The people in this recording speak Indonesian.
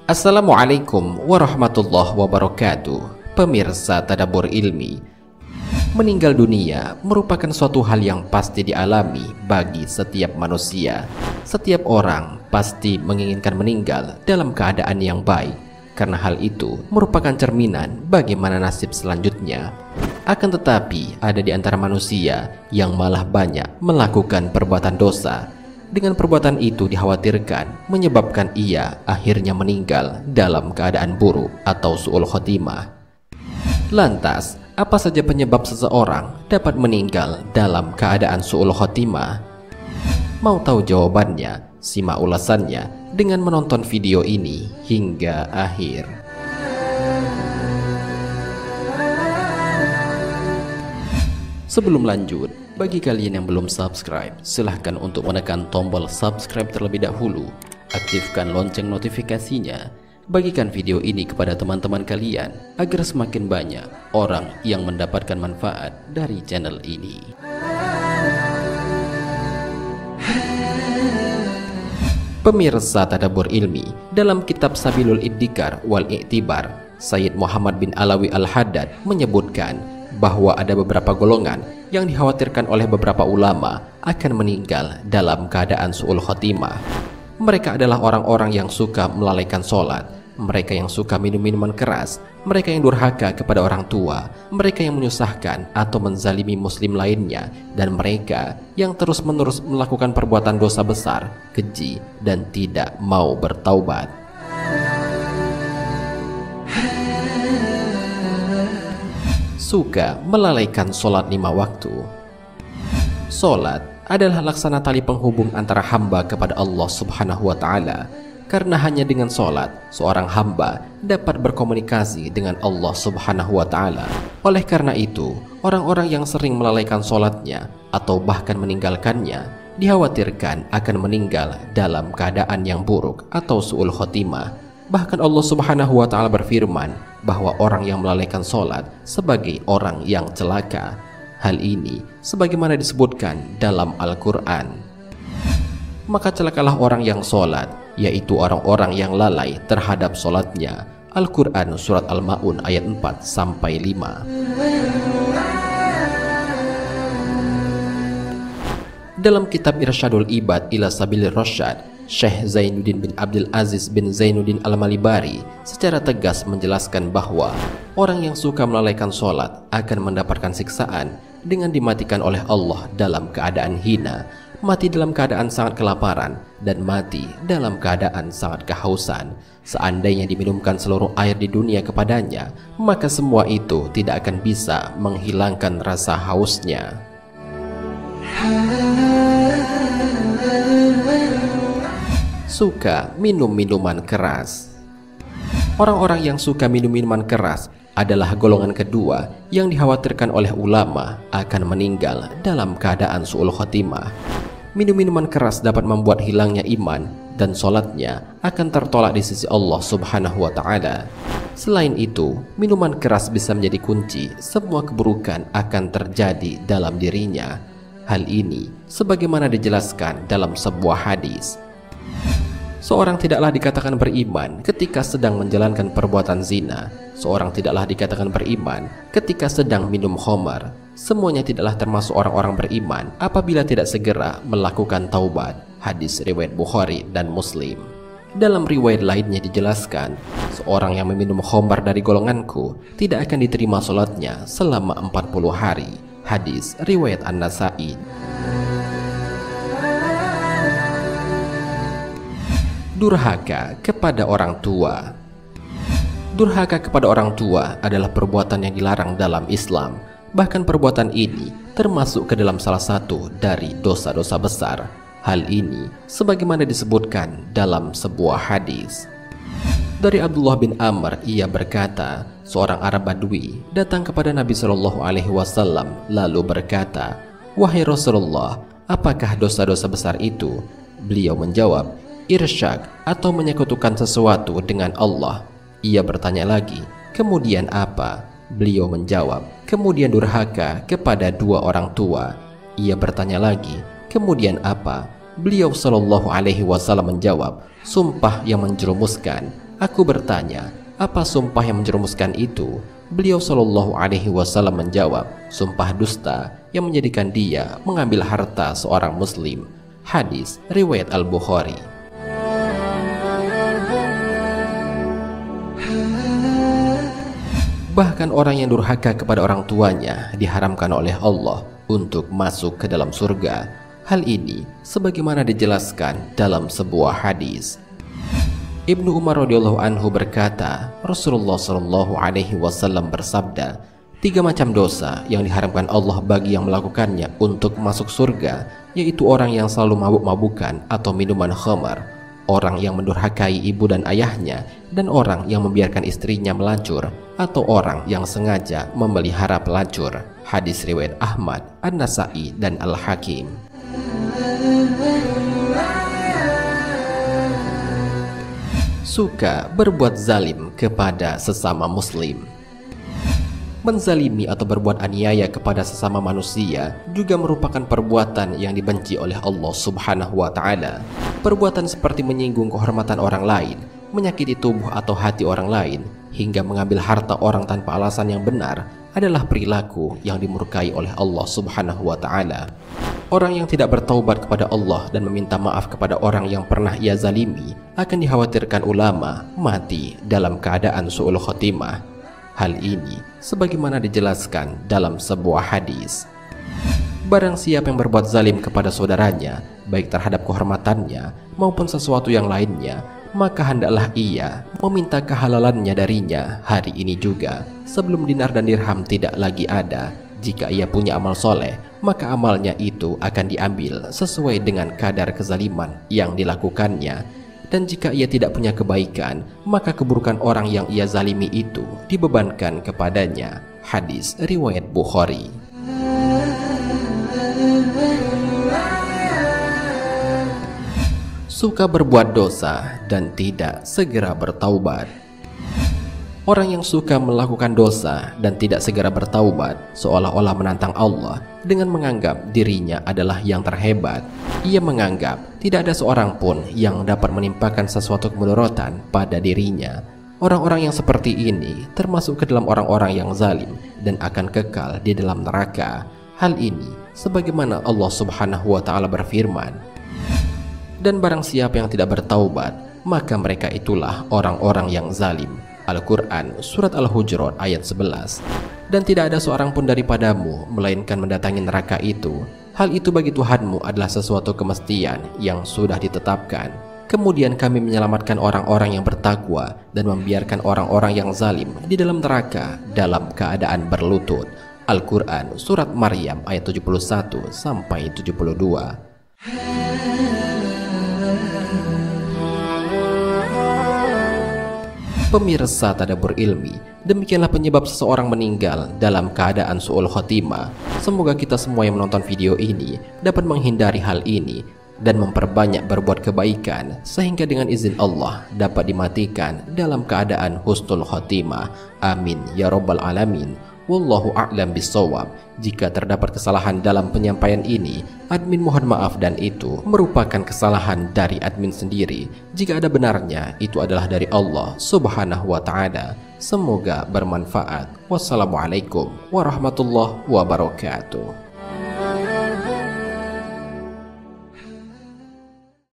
Assalamualaikum warahmatullahi wabarakatuh. Pemirsa Tadabbur Ilmi, meninggal dunia merupakan suatu hal yang pasti dialami bagi setiap manusia. Setiap orang pasti menginginkan meninggal dalam keadaan yang baik, karena hal itu merupakan cerminan bagaimana nasib selanjutnya. Akan tetapi ada di antara manusia yang malah banyak melakukan perbuatan dosa. Dengan perbuatan itu dikhawatirkan menyebabkan ia akhirnya meninggal dalam keadaan buruk atau su'ul khotimah. Lantas, apa saja penyebab seseorang dapat meninggal dalam keadaan su'ul khotimah? Mau tahu jawabannya? Simak ulasannya dengan menonton video ini hingga akhir. Sebelum lanjut, bagi kalian yang belum subscribe, silahkan untuk menekan tombol subscribe terlebih dahulu. Aktifkan lonceng notifikasinya. Bagikan video ini kepada teman-teman kalian agar semakin banyak orang yang mendapatkan manfaat dari channel ini. Pemirsa Tadabbur Ilmi, dalam kitab Sabilul Iddikar wal I'tibar, Sayyid Muhammad bin Alawi Al-Haddad menyebutkan bahwa ada beberapa golongan yang dikhawatirkan oleh beberapa ulama akan meninggal dalam keadaan su'ul khotimah. Mereka adalah orang-orang yang suka melalaikan sholat, mereka yang suka minum minuman keras, mereka yang durhaka kepada orang tua, mereka yang menyusahkan atau menzalimi muslim lainnya, dan mereka yang terus-menerus melakukan perbuatan dosa besar, keji, dan tidak mau bertaubat. Suka melalaikan sholat 5 waktu. Sholat adalah laksana tali penghubung antara hamba kepada Allah Subhanahu wa Ta'ala, karena hanya dengan sholat seorang hamba dapat berkomunikasi dengan Allah Subhanahu wa Ta'ala. Oleh karena itu, orang-orang yang sering melalaikan sholatnya atau bahkan meninggalkannya dikhawatirkan akan meninggal dalam keadaan yang buruk atau su'ul khotimah. Bahkan Allah Subhanahu wa Ta'ala berfirman bahwa orang yang melalaikan sholat sebagai orang yang celaka. Hal ini sebagaimana disebutkan dalam Al-Quran. Maka celakalah orang yang sholat, yaitu orang-orang yang lalai terhadap sholatnya. Al-Quran Surat Al-Ma'un ayat 4-5. Dalam kitab Irsyadul Ibad ila Sabilir Rasyad, Syekh Zainuddin bin Abdul Aziz bin Zainuddin Al-Malibari secara tegas menjelaskan bahwa orang yang suka melalaikan sholat akan mendapatkan siksaan dengan dimatikan oleh Allah dalam keadaan hina, mati dalam keadaan sangat kelaparan, dan mati dalam keadaan sangat kehausan. Seandainya diminumkan seluruh air di dunia kepadanya, maka semua itu tidak akan bisa menghilangkan rasa hausnya. Suka minum minuman keras. Orang-orang yang suka minum minuman keras adalah golongan kedua yang dikhawatirkan oleh ulama akan meninggal dalam keadaan su'ul khotimah. Minum minuman keras dapat membuat hilangnya iman dan sholatnya akan tertolak di sisi Allah Subhanahu wa Ta'ala. Selain itu, minuman keras bisa menjadi kunci semua keburukan akan terjadi dalam dirinya. Hal ini sebagaimana dijelaskan dalam sebuah hadis. Seorang tidaklah dikatakan beriman ketika sedang menjalankan perbuatan zina. Seorang tidaklah dikatakan beriman ketika sedang minum khamar. Semuanya tidaklah termasuk orang-orang beriman apabila tidak segera melakukan taubat. Hadis riwayat Bukhari dan Muslim. Dalam riwayat lainnya dijelaskan, seorang yang meminum khamar dari golonganku tidak akan diterima sholatnya selama 40 hari. Hadis riwayat An-Nasa'i. Durhaka kepada orang tua. Durhaka kepada orang tua adalah perbuatan yang dilarang dalam Islam. Bahkan perbuatan ini termasuk ke dalam salah satu dari dosa-dosa besar. Hal ini sebagaimana disebutkan dalam sebuah hadis. Dari Abdullah bin Amr, ia berkata, seorang Arab Badui datang kepada Nabi Shallallahu Alaihi Wasallam lalu berkata, "Wahai Rasulullah, apakah dosa-dosa besar itu?" Beliau menjawab, "Irsyak atau menyekutukan sesuatu dengan Allah." Ia bertanya lagi, "Kemudian apa?" Beliau menjawab, "Kemudian durhaka kepada dua orang tua." Ia bertanya lagi, "Kemudian apa?" Beliau Shallallahu Alaihi Wasallam menjawab, "Sumpah yang menjerumuskan." Aku bertanya, "Apa sumpah yang menjerumuskan itu?" Beliau Shallallahu Alaihi Wasallam menjawab, "Sumpah dusta yang menjadikan dia mengambil harta seorang muslim." Hadis riwayat Al-Bukhari. Bahkan orang yang durhaka kepada orang tuanya diharamkan oleh Allah untuk masuk ke dalam surga. Hal ini sebagaimana dijelaskan dalam sebuah hadis. Ibnu Umar radhiyallahu anhu berkata, Rasulullah shallallahu alaihi wasallam bersabda, 3 macam dosa yang diharamkan Allah bagi yang melakukannya untuk masuk surga, yaitu orang yang selalu mabuk-mabukan atau minuman khamar, orang yang mendurhakai ibu dan ayahnya, dan orang yang membiarkan istrinya melacur, atau orang yang sengaja memelihara pelacur. Hadis riwayat Ahmad, An-Nasa'i, dan Al-Hakim. Suka berbuat zalim kepada sesama muslim. Menzalimi atau berbuat aniaya kepada sesama manusia juga merupakan perbuatan yang dibenci oleh Allah Subhanahu wa Ta'ala. Perbuatan seperti menyinggung kehormatan orang lain, menyakiti tubuh atau hati orang lain, hingga mengambil harta orang tanpa alasan yang benar adalah perilaku yang dimurkai oleh Allah Subhanahu wa Ta'ala. Orang yang tidak bertaubat kepada Allah dan meminta maaf kepada orang yang pernah ia zalimi akan dikhawatirkan ulama mati dalam keadaan su'ul khotimah. Hal ini sebagaimana dijelaskan dalam sebuah hadis. Barang siapa yang berbuat zalim kepada saudaranya, baik terhadap kehormatannya maupun sesuatu yang lainnya, maka hendaklah ia meminta kehalalannya darinya hari ini juga, sebelum dinar dan dirham tidak lagi ada. Jika ia punya amal soleh, maka amalnya itu akan diambil sesuai dengan kadar kezaliman yang dilakukannya. Dan jika ia tidak punya kebaikan, maka keburukan orang yang ia zalimi itu dibebankan kepadanya. Hadis riwayat Bukhari. Suka berbuat dosa dan tidak segera bertaubat. Orang yang suka melakukan dosa dan tidak segera bertaubat seolah-olah menantang Allah dengan menganggap dirinya adalah yang terhebat. Ia menganggap tidak ada seorang pun yang dapat menimpakan sesuatu kemudorotan pada dirinya. Orang-orang yang seperti ini termasuk ke dalam orang-orang yang zalim dan akan kekal di dalam neraka. Hal ini sebagaimana Allah Subhanahu wa Ta'ala berfirman, "Dan barang siapa yang tidak bertaubat, maka mereka itulah orang-orang yang zalim." Al-Quran Surat Al-Hujurat ayat 11. Dan tidak ada seorang pun daripadamu melainkan mendatangi neraka itu. Hal itu bagi Tuhanmu adalah sesuatu kemestian yang sudah ditetapkan. Kemudian kami menyelamatkan orang-orang yang bertakwa dan membiarkan orang-orang yang zalim di dalam neraka dalam keadaan berlutut. Al-Quran Surat Maryam ayat 71 sampai 72. Pemirsa Tadabbur Ilmi, demikianlah penyebab seseorang meninggal dalam keadaan su'ul khotimah. Semoga kita semua yang menonton video ini dapat menghindari hal ini dan memperbanyak berbuat kebaikan, sehingga dengan izin Allah dapat dimatikan dalam keadaan husnul khotimah. Amin ya rabbal alamin. Wallahu a'lam bissawab. Jika terdapat kesalahan dalam penyampaian ini, admin mohon maaf, dan itu merupakan kesalahan dari admin sendiri. Jika ada benarnya, itu adalah dari Allah Subhanahu wa Ta'ala. Semoga bermanfaat. Wassalamualaikum warahmatullahi wabarakatuh.